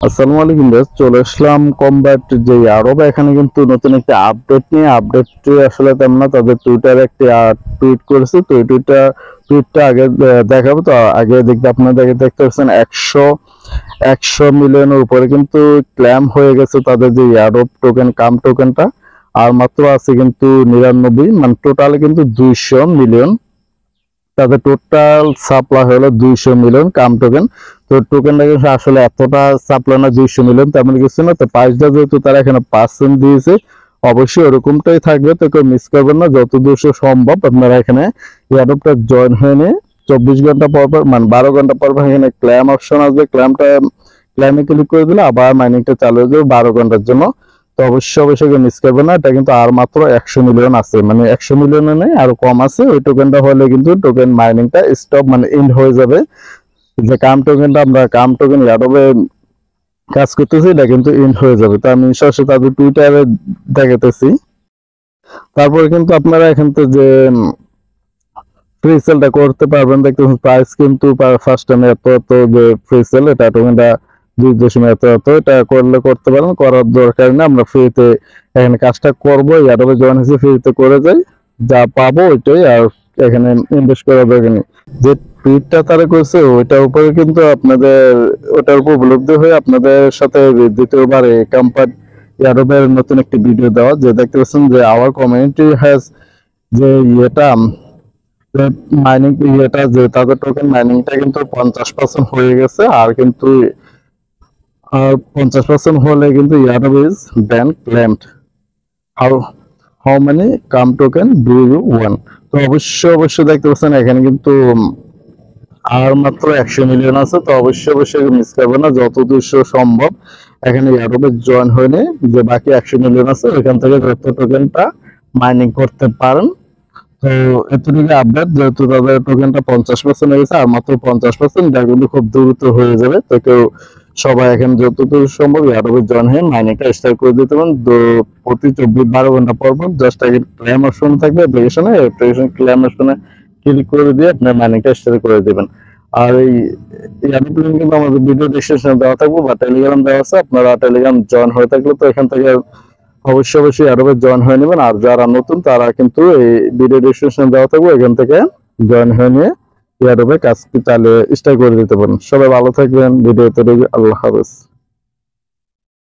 আসসালামু আলাইকুম গাইস, চলে আসলাম কমব্যাট যে আরব। এখানে কিন্তু নতুন একটা আপডেট নিয়ে, আপডেটটি আসলে তেমন না, তাদের টুইটারে একটি টুইট করেছে। তো এই টুইটটা আগে দেখাবো। তো আগে দেখতে আপনারা দেখতে পাচ্ছেন 100 মিলিয়নের উপরে কিন্তু ক্লেম হয়ে গেছে তাদের যে আরব টোকেন টোকেনটা। আর মাত্র আছে কিন্তু 99, মানে টোটালে কিন্তু 200 মিলিয়ন। তাদের টোটাল সাপ্লাই হলো 200 মিলিয়ন টোকেন। তো টোকেনটা কিন্তু আসলে এতটা সাপ্লাই না, 200 মিলিয়ন তেমন কিছু না। তো প্রাইসটা যেহেতু তারা এখানে 5% দিয়েছে, অবশ্যই ওরকমটাই থাকবে। তো কেউ মিস করবেন না, যত দূর সম্ভব আপনারা এখানে এয়ারড্রপটা জয়েন হয়ে নিয়ে 24 ঘন্টা পর পর, মানে 12 ঘন্টা পর পর এখানে ক্লেম অপশন আসবে। ক্লেমে ক্লিক করে দিলে আবার মাইনিংটা চালু হয়ে যাবে 12 ঘন্টার জন্য। তো অবশ্যই মিস করবে না। এটা কিন্তু আর মাত্র 100 মিলিয়ন আছে, মানে 100 মিলিয়নে নেই, আরো কম আছে। ওই টোকেনটা হলে কিন্তু টোকেন মাইনিংটা স্টপ, মানে এন্ড হয়ে যাবে। যে টোকেনটা আমরা টোকেন এয়ারড্রপে কাজ করতেছি, এটা কিন্তু এন্ড হয়ে যাবে। তো আমি সরাসরি তাদের টুইটারে দেখাতেছি। তারপরে কিন্তু আপনারা এখান থেকে যে ফ্রি সেলটা করতে পারবেন। দেখতেছেন প্রাইস কিন্তু ফার্স্ট টাইমে এত যে ফ্রি সেল, এটা টোকেনটা 2.0 এত এটা করতে পারেন। করার দরকার নেই, আমরা ফ্রিতে এখানে কাজটা করবো। এয়ারড্রপে জয়েন হয়েছে, ফ্রিতে করে যাই, যা পাবো ওইটাই। আর এখানে ইনভেস্ট করার দরকার নেই। যে টুইটটা তারা করছে ওইটার উপরে কিন্তু আপনাদের, ওটার উপর উপলব্ধি হয়ে আপনাদের সাথে দ্বিতীয়বার এই কোম্পানি এয়ারড্রপের নতুন একটি ভিডিও দেওয়া। যে দেখতে পাচ্ছেন যে আওয়ার কমিউনিটি হ্যাজ, যে ইয়েটা মাইনিং, ইয়েটা যে তাদের টোকেন মাইনিংটা কিন্তু 50% হয়ে গেছে। আর কিন্তু 50% হলে কিন্তু airdrop is been claimed. How how many token do you own. তো অবশ্যই দেখতে পাচ্ছেন এখানে কিন্তু আর মাত্র 100 মিলিয়ন আছে। তো অবশ্যই মিস করবেন না, যত দূর সম্ভব এখানে এয়ারড্রপে জয়েন হয়ে নিয়ে যে বাকি 100 মিলিয়ন আছে ওইখান থেকে যত টোকেনটা মাইনিং করতে পারেন। তো এতটুকু আপডেট, যেহেতু তাদের টোকেনটা 50% হয়ে গেছে, আর মাত্র 50%, এটা কিন্তু খুব দ্রুত হয়ে যাবে। তো সবাই এখন যতদূর সম্ভব এয়ারড্রপে জয়েন হয়ে মাইনিংটা স্টার্ট করে দিতে পারেন। প্রতি 12 ঘন্টা পর পর জাস্ট আগে ক্লেম অপশন থাকবে অ্যাপ্লিকেশন ক্লেম অপশনে ক্লিক করে দিয়ে আপনার মাইনিংটা স্টার্ট করে দেবেন। আর এই এয়ারড্রপ লিংক কিন্তু আমাদের ভিডিও ডেসক্রিপশনে দেওয়া থাকবে, বা টেলিগ্রাম দেওয়া আছে। আপনারা টেলিগ্রাম জয়েন হয়ে থাকলে তো এখান থেকে অবশ্যই এয়ারড্রপে জয়েন হয়ে নেবেন। আর যারা নতুন তারা কিন্তু এই ভিডিও ডেসক্রিপশনে দেওয়া থাকবে, এখান থেকে জয়েন হয়ে নিয়ে এয়ারড্রপে কাজ চালিয়ে স্টার্ট করে দিতে পারেন। সবাই ভালো থাকবেন, ভিডিওতে আল্লাহ হাফেজ।